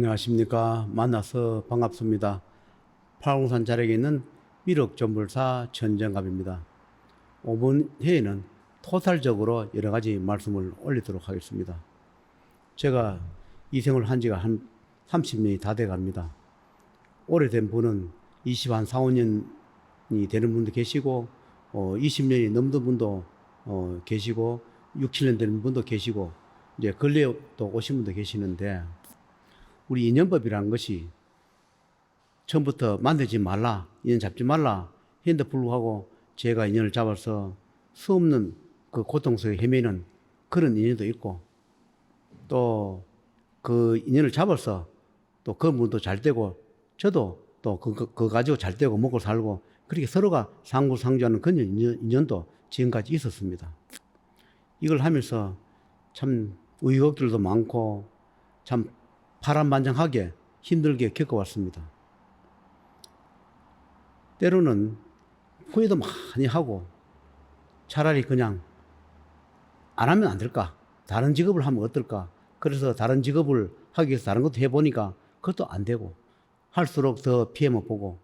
안녕하십니까. 만나서 반갑습니다. 팔공산 자락에 있는 미륵전불사 천정갑입니다. 이번 회에는 토탈적으로 여러 가지 말씀을 올리도록 하겠습니다. 제가 이 생을 한 지가 한 30년이 다 돼 갑니다. 오래된 분은 20한 4, 5년이 되는 분도 계시고 20년이 넘는 분도 계시고 6, 7년 되는 분도 계시고 이제 근래에 또 오신 분도 계시는데, 우리 인연법이라는 것이 처음부터 만들지 말라, 인연 잡지 말라 했는데 불구하고 제가 인연을 잡아서 수 없는 그 고통 속에 헤매는 그런 인연도 있고, 또 그 인연을 잡아서 또 그 분도 잘 되고 저도 또 그거 가지고 잘 되고 먹고 살고, 그렇게 서로가 상구상조하는 그런 인연도 지금까지 있었습니다. 이걸 하면서 참 의혹들도 많고 참 파란만장하게 힘들게 겪어왔습니다. 때로는 후회도 많이 하고 차라리 그냥 안 하면 안 될까? 다른 직업을 하면 어떨까? 그래서 다른 직업을 하기 위해서 다른 것도 해보니까 그것도 안 되고 할수록 더 피해만 보고,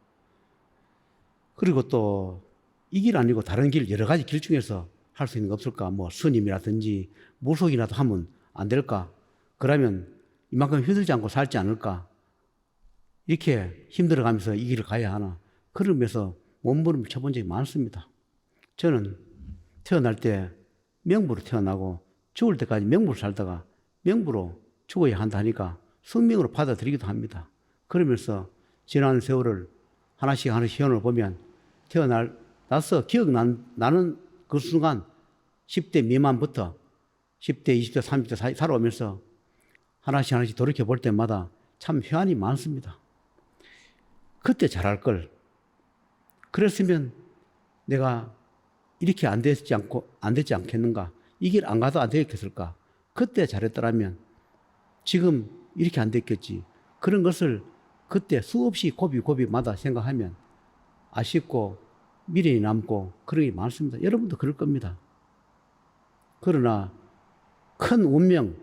그리고 또 이 길 아니고 다른 길, 여러 가지 길 중에서 할 수 있는 거 없을까? 뭐 스님이라든지 무속이라도 하면 안 될까? 그러면 이만큼 힘들지 않고 살지 않을까? 이렇게 힘들어가면서 이 길을 가야 하나? 그러면서 몸부림을 쳐본 적이 많습니다. 저는 태어날 때 명부로 태어나고 죽을 때까지 명부로 살다가 명부로 죽어야 한다 하니까 성명으로 받아들이기도 합니다. 그러면서 지난 세월을 하나씩 희연을 보면 태어나서 기억나는 그 순간 10대 미만부터 10대, 20대, 30대 사이 살아오면서 하나씩 돌이켜 볼 때마다 참 회한이 많습니다. 그때 잘할 걸. 그랬으면 내가 이렇게 안 됐지 않겠는가? 이 길 안 가도 안 되겠을까? 그때 잘했더라면 지금 이렇게 안 됐겠지. 그런 것을 그때 수없이 고비마다 생각하면 아쉽고 미련이 남고 그런 게 많습니다. 여러분도 그럴 겁니다. 그러나 큰 운명,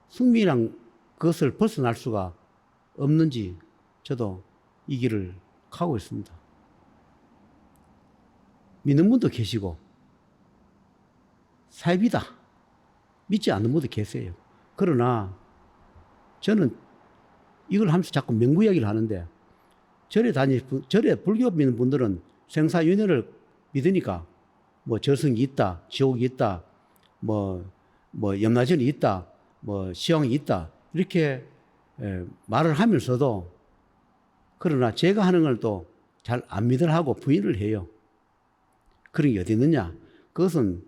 숙명이란 그것을 벗어날 수가 없는지 저도 이 길을 가고 있습니다. 믿는 분도 계시고 사입이다 믿지 않는 분도 계세요. 그러나 저는 이걸 하면서 자꾸 명부 이야기를 하는데, 절에 불교 믿는 분들은 생사윤회를 믿으니까 뭐 저승이 있다, 지옥이 있다, 뭐 염라전이 있다, 뭐 시황이 있다, 이렇게 말을 하면서도, 그러나 제가 하는 걸 또 잘 안 믿으려 하고 부인을 해요. 그런 게 어디 있느냐? 그것은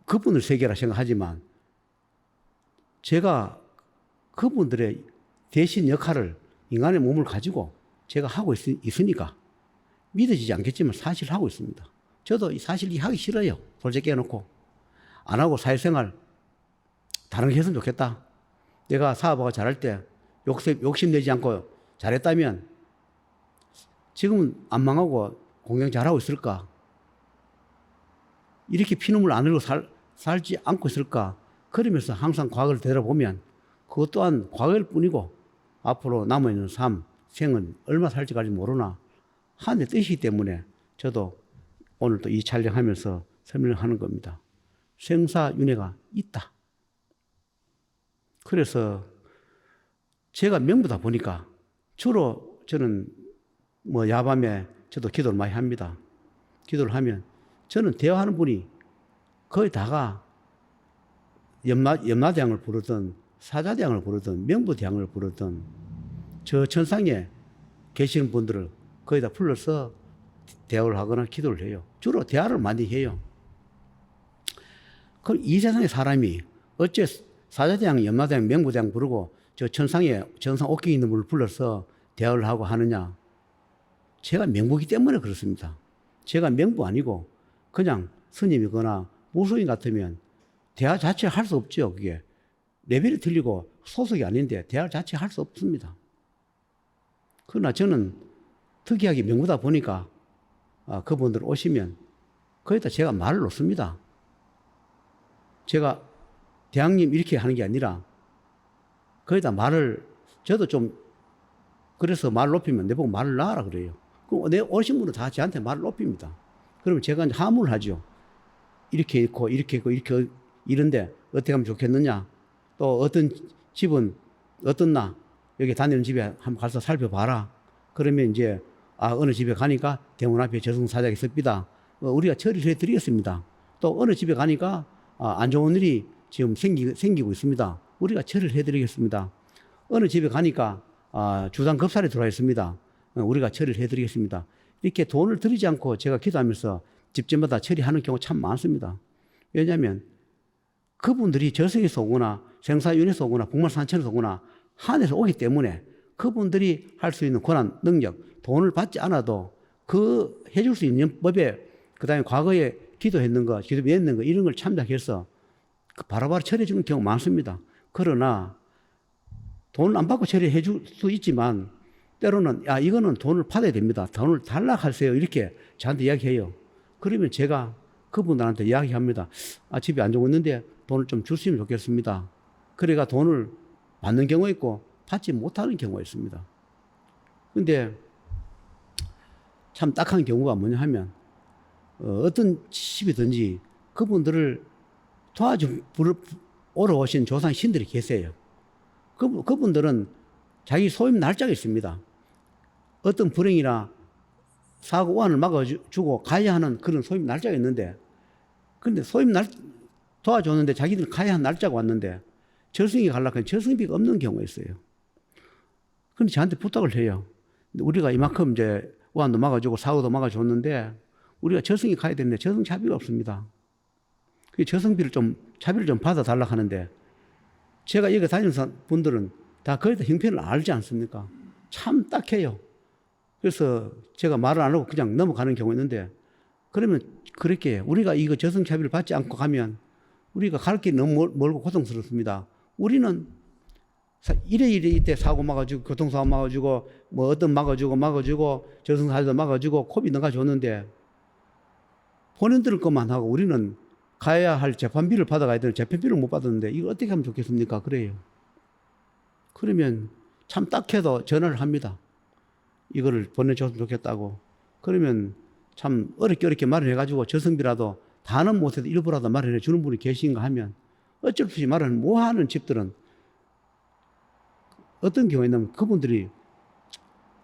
그분을 세계라 생각하지만 제가 그분들의 대신 역할을 인간의 몸을 가지고 제가 하고 있으니까 믿어지지 않겠지만 사실 하고 있습니다. 저도 이 사실 하기 싫어요. 솔직히 해놓고. 안 하고 사회생활 다른 거 했으면 좋겠다. 내가 사업하고 잘할 때 욕심내지 않고 잘했다면 지금은 안 망하고 공경 잘하고 있을까? 이렇게 피눈물 안 흘리고 살지 않고 있을까? 그러면서 항상 과거를 되돌아보면 그것 또한 과거일 뿐이고 앞으로 남아있는 삶, 생은 얼마 살지가 모르나 하늘의 뜻이기 때문에 저도 오늘 또 이 촬영하면서 설명을 하는 겁니다. 생사윤회가 있다. 그래서 제가 명부다 보니까 주로 저는 뭐 야밤에 저도 기도를 많이 합니다. 기도를 하면 저는 대화하는 분이 거의 다가 염라대왕을 부르든 사자대왕을 부르든 명부대왕을 부르든 저 천상에 계시는 분들을 거의 다 불러서 대화를 하거나 기도를 해요. 주로 대화를 많이 해요. 그럼 이 세상의 사람이 어째 사자대왕, 염라대왕, 명부대왕 부르고 저 천상에 정상 옥경에 있는 분을 불러서 대화를 하고 하느냐? 제가 명부이기 때문에 그렇습니다. 제가 명부 아니고 그냥 스님이거나 무속인 같으면 대화 자체를 할 수 없죠. 그게 레벨이 틀리고 소속이 아닌데 대화 자체를 할 수 없습니다. 그러나 저는 특이하게 명부다 보니까 그분들 오시면 거기다 제가 말을 놓습니다. 제가 대왕님 이렇게 하는 게 아니라 거기다 저도 좀, 그래서 말 높이면 내보고 말을 놔라 그래요. 그럼 오신 분은 다 저한테 말을 높입니다. 그러면 제가 이제 하문을 하죠. 이렇게 있고, 이렇게 있고, 이렇게, 이런데 어떻게 하면 좋겠느냐. 또 어떤 집은 어떻나. 여기 다니는 집에 한번 가서 살펴봐라. 그러면 이제, 어느 집에 가니까 대문 앞에 저승사자가 있습니다. 우리가 처리를 해드리겠습니다. 또 어느 집에 가니까, 안 좋은 일이 지금 생기고 있습니다. 우리가 처리를 해드리겠습니다. 어느 집에 가니까, 주상급살이 들어와 있습니다. 우리가 처리를 해드리겠습니다. 이렇게 돈을 들이지 않고 제가 기도하면서 집집마다 처리하는 경우 참 많습니다. 왜냐하면 그분들이 저승에서 오거나 생사윤에서 오거나 북만산천에서 오거나 하늘에서 오기 때문에 그분들이 할 수 있는 권한, 능력, 돈을 받지 않아도 그 해줄 수 있는 법에 그다음에 과거에 기도했는 거, 기도했는 거 이런 걸 참작해서 바로바로 처리해 주는 경우 많습니다. 그러나 돈을 안 받고 처리해 줄 수 있지만 때로는 이거는 돈을 받아야 됩니다. 돈을 달라 하세요. 이렇게 저한테 이야기해요. 그러면 제가 그분들한테 이야기합니다. 집이 안 좋고 있는데 돈을 좀 주시면 좋겠습니다. 그래가 돈을 받는 경우가 있고 받지 못하는 경우가 있습니다. 근데 참 딱한 경우가 뭐냐 하면 어떤 집이든지 그분들을 오러 오신 조상 신들이 계세요. 그분들은 자기 소임 날짜가 있습니다. 어떤 불행이나 사고 오한을 막아주고 가야 하는 그런 소임 날짜가 있는데, 그런데 도와줬는데 자기들 가야 하는 날짜가 왔는데 저승이 가려고 하면 저승비가 없는 경우가 있어요. 그런데 저한테 부탁을 해요. 우리가 이만큼 이제 오한도 막아주고 사고도 막아줬는데 우리가 저승이 가야 되는데 저승 차비가 없습니다. 그 저승비를 차비를 좀 받아달라고 하는데, 제가 여기 다니는 분들은 다 거기다 형편을 알지 않습니까? 참 딱해요. 그래서 제가 말을 안 하고 그냥 넘어가는 경우가 있는데, 그러면 그렇게 우리가 이거 저승차비를 받지 않고 가면 우리가 갈 길이 너무 멀고 고통스럽습니다. 우리는 이때 사고 막아주고 교통사고 막아주고 뭐 어떤 막아주고 저승사자도 막아주고 코비 넣어줬는데 본인들 것만 하고 우리는 가야 할 재판비를 받아가야 되는 재판비를 못 받았는데 이거 어떻게 하면 좋겠습니까? 그래요. 그러면 참 딱해도 전화를 합니다. 이거를 보내줬으면 좋겠다고. 그러면 참 어렵게 마련해가지고 저승비라도 다는 못해도 일부라도 마련해 주는 분이 계신가 하면 어쩔 수 없이 마련 못하는 집들은 어떤 경우가 있냐면 그분들이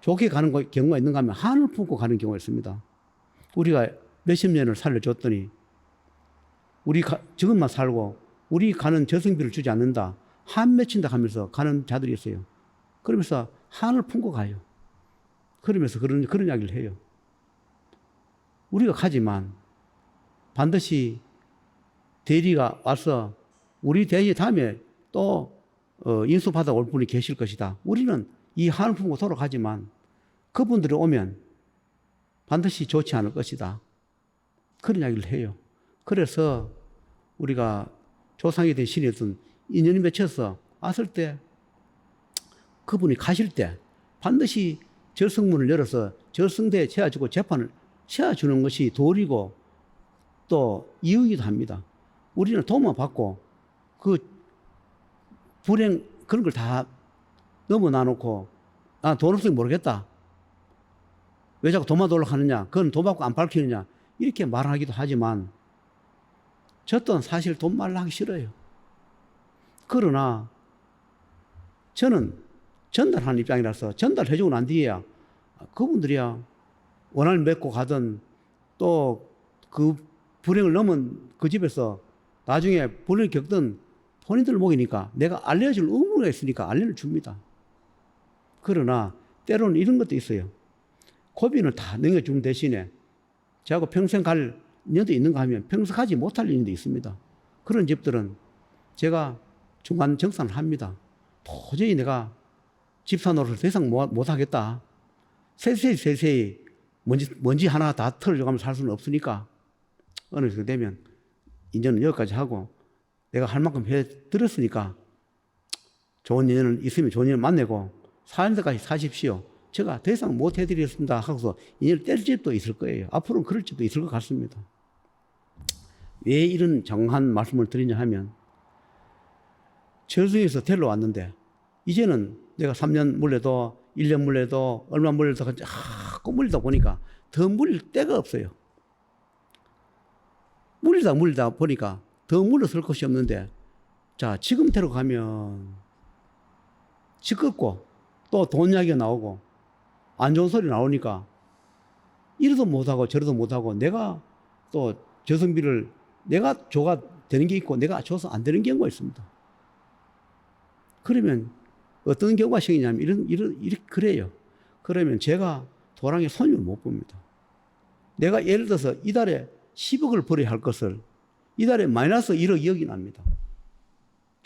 좋게 가는 경우가 있는가 하면 한을 품고 가는 경우가 있습니다. 우리가 몇십 년을 살려줬더니 지금만 살고 우리 가는 저승비를 주지 않는다. 한 맺힌다 하면서 가는 자들이 있어요. 그러면서 한을 품고 가요. 그러면서 그런 이야기를 해요. 우리가 가지만 반드시 대리가 와서 우리 대리 다음에 또 인수받아 올 분이 계실 것이다. 우리는 이 한을 품고 돌아가지만 그분들이 오면 반드시 좋지 않을 것이다. 그런 이야기를 해요. 그래서 우리가 조상에 대한 신이 어떤 인연이 맺혀서 왔을 때 그분이 가실 때 반드시 저승문을 열어서 저승대에 채워주고 재판을 채워주는 것이 도리고 또 이유이기도 합니다. 우리는 도움만 받고 그 불행 그런 걸 다 넘어놔놓고 돈 없으면 모르겠다. 왜 자꾸 돈만 돌려 하느냐. 그건 돈 받고 안 밝히느냐. 이렇게 말하기도 하지만 저 또한 사실 돈 말라 하기 싫어요. 그러나 저는 전달하는 입장이라서 전달해주고 난 뒤에야 그분들이야 원한을 맺고 가든 또 그 불행을 넘은 그 집에서 나중에 불행을 겪든 본인들 목이니까 내가 알려줄 의무가 있으니까 알려줍니다. 그러나 때로는 이런 것도 있어요. 고비는 다 넘겨주는 대신에 저하고 평생 갈 인연도 있는가 하면 평생 가지 못할 인연도 있습니다. 그런 집들은 제가 중간 정산을 합니다. 도저히 내가 집사 노릇을 더 이상 못하겠다. 세세히 먼지 하나 다 털어줘가면서 살 수는 없으니까 어느 정도 되면 인연은 여기까지 하고 내가 할 만큼 해드렸으니까 좋은 인연은 있으면 좋은 인연을 만나고 사는 데까지 사십시오. 제가 더 이상 못 해드리겠습니다 하고서 인연을 뗄 집도 있을 거예요. 앞으로는 그럴 집도 있을 것 같습니다. 왜 이런 정한 말씀을 드리냐 하면 저승에서 데려왔는데 이제는 내가 3년 물려도 1년 물려도 얼마 물려도 자꾸 물리다 보니까 더 물릴 데가 없어요. 물리다 보니까 더 물러설 것이 없는데, 자, 지금대로 가면 시끄럽고 또 돈 이야기가 나오고 안 좋은 소리 나오니까 이러도 못하고 저러도 못하고, 내가 또 저승비를 내가 줘가 되는 게 있고 내가 줘서 안 되는 경우가 있습니다. 그러면 어떤 경우가 생기냐면 이렇게 그래요. 그러면 제가 도랑에 손님을 못 봅니다. 내가 예를 들어서 이달에 10억을 벌어야 할 것을 이달에 마이너스 1억 2억이 납니다.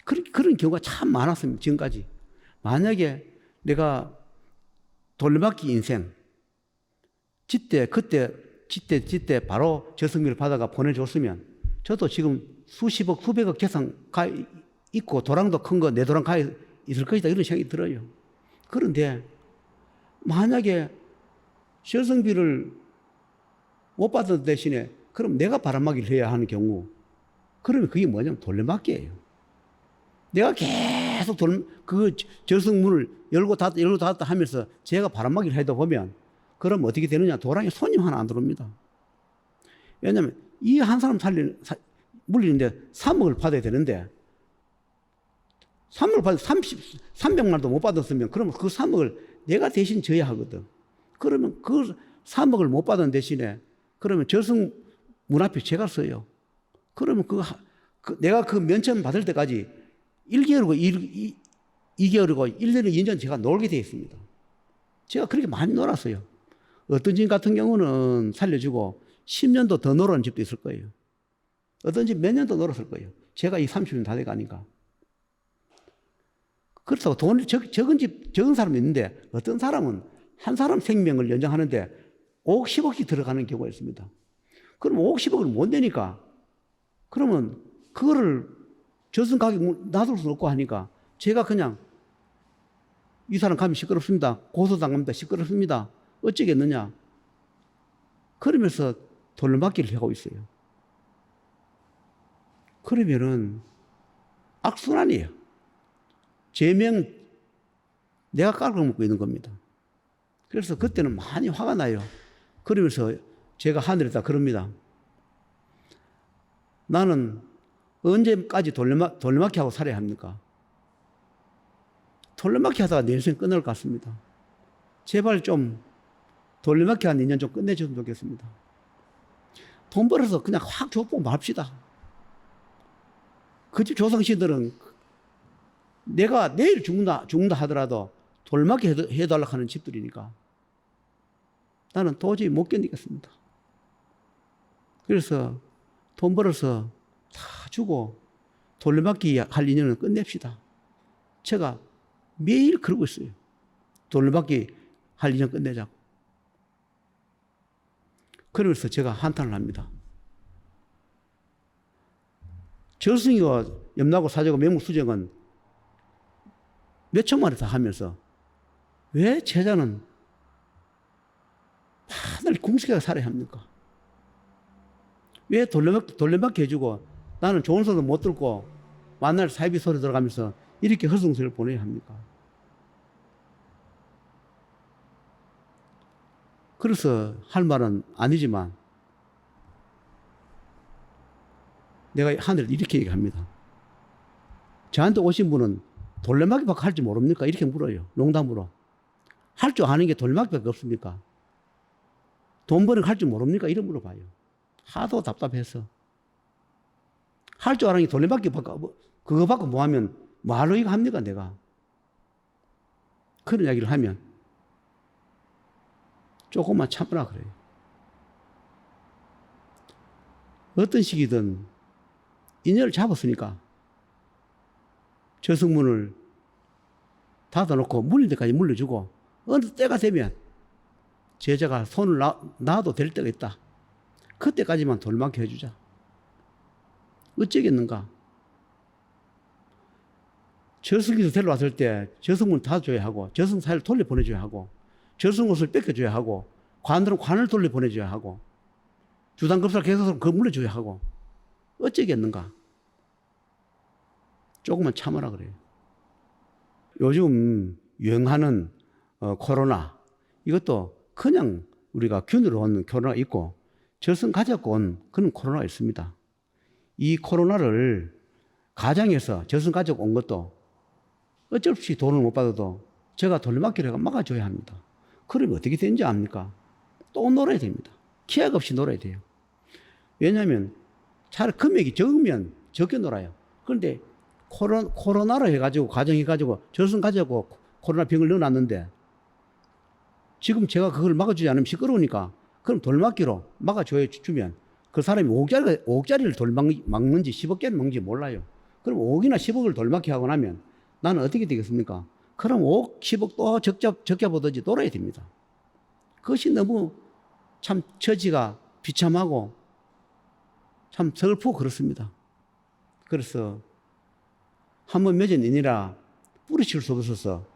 그런 경우가 참 많았습니다. 지금까지. 만약에 내가 돌려막기 인생 짓때 바로 저승비를 받아가 보내줬으면 저도 지금 수십억 수백억 재산 가 있고 도랑도 큰 거 내 도랑 가 있을 것이다, 이런 생각이 들어요. 그런데 만약에 저승비를 못 받은 대신에 그럼 내가 바람막이를 해야 하는 경우, 그러면 그게 뭐냐면 돌려막기예요. 내가 계속 그 저승문을 열고 닫았다 하면서 제가 바람막이를 하다 보면, 그럼 어떻게 되느냐? 도랑에 손님 하나 안 들어옵니다. 왜냐하면 이 한 사람 물리는데 3억을 받아야 되는데, 3억을 받아 300만도 못 받았으면 그러면 그 3억을 내가 대신 져야 하거든. 그러면 그 3억을 못 받은 대신에 그러면 저승 문 앞에 제가 서요. 그러면 내가 그 면책 받을 때까지 1개월이고 2개월이고 1년이고 2년 제가 놀게 되어 있습니다. 제가 그렇게 많이 놀았어요. 어떤 집 같은 경우는 살려주고 10년도 더 놀은 집도 있을 거예요. 어떤 집 몇 년도 놀았을 거예요. 제가 이 30년 다 돼가니까. 그렇다고 돈이 적은 사람이 있는데, 어떤 사람은 한 사람 생명을 연장하는데 5억, 10억씩 들어가는 경우가 있습니다. 그럼 5억, 10억을 못 내니까, 그러면 그거를 저승 가게 놔둘 수는 없고 하니까 제가 그냥 이 사람 가면 시끄럽습니다. 고소당합니다. 시끄럽습니다. 어쩌겠느냐. 그러면서 돌려막기를 하고 있어요. 그러면은 악순환이에요. 제명 내가 깔아먹고 있는 겁니다. 그래서 그때는 많이 화가 나요. 그러면서 제가 하늘에다 그럽니다. 나는 언제까지 돌려막기 하고 살아야 합니까? 돌려막기 하다가 내 인생 끝날 것 같습니다. 제발 좀 돌려막기 한 2년 좀 끝내줬으면 좋겠습니다. 돈 벌어서 그냥 확 줘보고 맙시다. 그 집 조상씨들은 내가 내일 죽는다 하더라도 돌려막기 해달라고 하는 집들이니까 나는 도저히 못 견디겠습니다. 그래서 돈 벌어서 다 주고 돌려막기 할 2년은 끝냅시다. 제가 매일 그러고 있어요. 돌려막기 할 2년 끝내자고. 그러면서 제가 한탄을 합니다. 저승이와 염라고 사제고 명무수정은 몇 천만을 다 하면서 왜 제자는 하늘 궁식하게 살아야 합니까? 왜 돌려막기 해주고 나는 좋은 소리도 못 듣고 만날 사이비 소리 들어가면서 이렇게 허송세를 보내야 합니까? 그래서 할 말은 아니지만 내가 하늘에 이렇게 얘기합니다. 저한테 오신 분은 돌려막기밖에 할 줄 모릅니까? 이렇게 물어요. 농담으로. 할 줄 아는 게 돌려막기밖에 없습니까? 돈 버는 거 할 줄 모릅니까? 이런 물어봐요. 하도 답답해서. 할 줄 아는 게 돌려막기밖에, 그거 받고 뭐 하면, 뭐하러 이거 합니까, 내가? 그런 이야기를 하면, 조금만 참으라 그래요. 어떤 시기든 인연을 잡았으니까 저승문을 닫아놓고 물릴 때까지 물려주고 어느 때가 되면 제자가 손을 놔도 될 때가 있다. 그때까지만 돌막기 해주자. 어쩌겠는가. 저승에서 데려왔을 때 저승문 닫아줘야 하고 저승 사회를 돌려보내줘야 하고 저승 옷을 뺏겨줘야 하고 관들은 관을 돌려보내줘야 하고 주당급사를 계속 물려줘야 하고 어쩌겠는가. 조금만 참으라 그래요. 요즘 유행하는 코로나, 이것도 그냥 우리가 균으로 온 코로나가 있고 저승 가져고 온 그런 코로나가 있습니다. 이 코로나를 가정에서 저승 가져고 온 것도 어쩔 수 없이 돈을 못 받아도 제가 돌려막기를 막아줘야 합니다. 그러면 어떻게 되는지 압니까? 또 놀아야 됩니다. 기약 없이 놀아야 돼요. 왜냐하면 차라리 금액이 적으면 적게 놀아요. 그런데 코로나로 해가지고 가정해가지고 저승 가져고 코로나 병을 넣어놨는데 지금 제가 그걸 막아주지 않으면 시끄러우니까 그럼 돌막기로 막아주면 그 사람이 5억짜리를 돌막는지 10억짜리를 막는지 몰라요. 그럼 5억이나 10억을 돌막기 하고 나면 나는 어떻게 되겠습니까? 그럼 5억, 10억 또 적게 보든지 놀아야 됩니다. 그것이 너무 참 처지가 비참하고 참 슬프고 그렇습니다. 그래서 한번 맺은 인이라 뿌리칠 수 없어서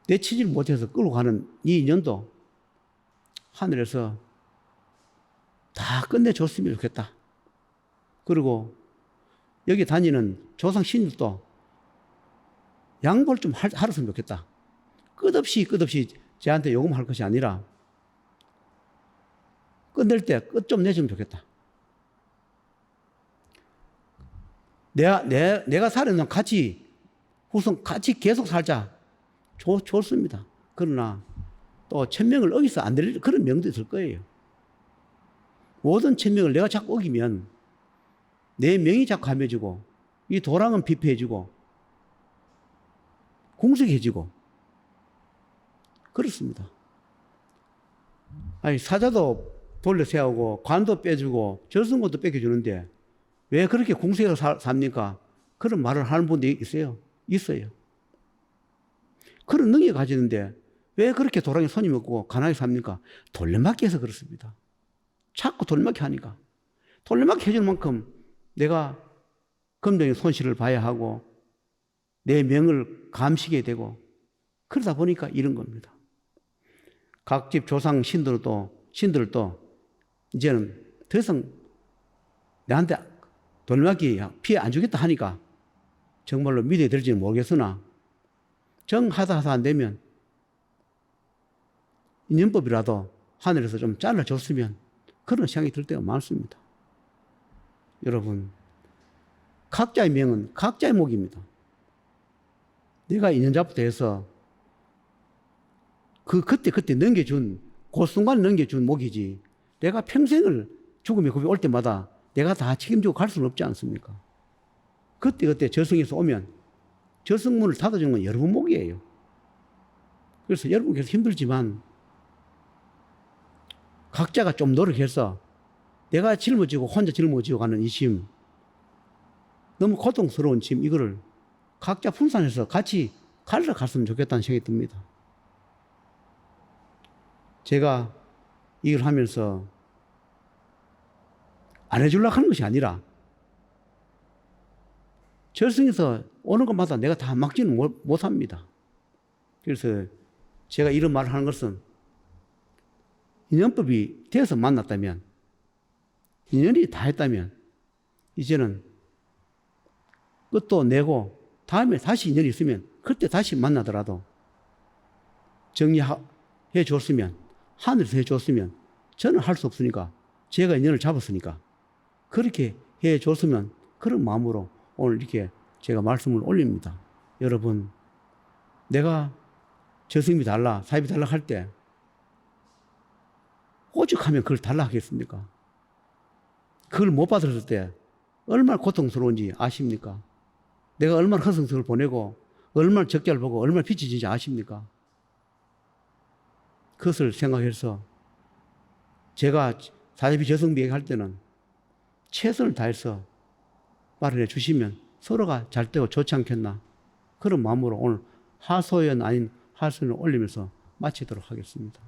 내치질 못해서 끌고 가는 이 인연도 하늘에서 다 끝내줬으면 좋겠다. 그리고 여기 다니는 조상 신들도 양보를 좀 하랬으면 좋겠다. 끝없이 쟤한테 요금할 것이 아니라 끝낼 때 끝 좀 내주면 좋겠다. 내가 사려는 같이 계속 살자. 좋습니다. 그러나 또 천명을 어기서 안 될 그런 명도 있을 거예요. 모든 천명을 내가 자꾸 어기면 내 명이 자꾸 감해지고 이 도랑은 피폐해지고 궁색해지고 그렇습니다. 아니 사자도 돌려 세우고 관도 빼주고 절승권도 뺏겨주는데 왜 그렇게 궁색해서 삽니까? 그런 말을 하는 분들이 있어요. 그런 능력을 가지는데 왜 그렇게 도랑에 손님 없고 가난하게 삽니까? 돌려막기 해서 그렇습니다. 자꾸 돌려막기 하니까. 돌려막기 해주는 만큼 내가 금전의 손실을 봐야 하고 내 명을 감시게 되고 그러다 보니까 이런 겁니다. 각 집 조상 신들도 이제는 더 이상 내한테 돌려막기 피해 안 주겠다 하니까 정말로 믿어야 될지는 모르겠으나 정하다 안 되면 인연법이라도 하늘에서 좀 잘라줬으면 그런 생각이 들 때가 많습니다. 여러분, 각자의 명은 각자의 목입니다. 내가 인연자부터 해서 그때 넘겨준, 그 순간에 넘겨준 목이지 내가 평생을 죽음의 급이 올 때마다 내가 다 책임지고 갈 수는 없지 않습니까? 그때 저승에서 오면 저승문을 닫아주는 건 여러분 목이에요. 그래서 여러분께서 힘들지만 각자가 좀 노력해서 내가 짊어지고 혼자 짊어지고 가는 이 짐, 너무 고통스러운 짐, 이거를 각자 분산해서 같이 갈라갔으면 좋겠다는 생각이 듭니다. 제가 이걸 하면서 안 해주려고 하는 것이 아니라 절승에서 오는 것마다 내가 다 막지는 못합니다. 그래서 제가 이런 말을 하는 것은 인연법이 되어서 만났다면, 인연이 다 했다면 이제는 끝도 내고 다음에 다시 인연이 있으면 그때 다시 만나더라도 정리해 줬으면, 하늘에서 해 줬으면 저는 할 수 없으니까 제가 인연을 잡았으니까 그렇게 해 줬으면 그런 마음으로 오늘 이렇게 제가 말씀을 올립니다. 여러분, 내가 저승이 달라, 사입이 달라 할 때 오죽하면 그걸 달라 하겠습니까? 그걸 못 받았을 때 얼마나 고통스러운지 아십니까? 내가 얼마나 허성성을 보내고 얼마나 적자를 보고 얼마나 빛이 진지 아십니까? 그것을 생각해서 제가 사제비 저승비 얘기할 때는 최선을 다해서 말을 해주시면 서로가 잘 되고 좋지 않겠나, 그런 마음으로 오늘 하소연 아닌 하소연을 올리면서 마치도록 하겠습니다.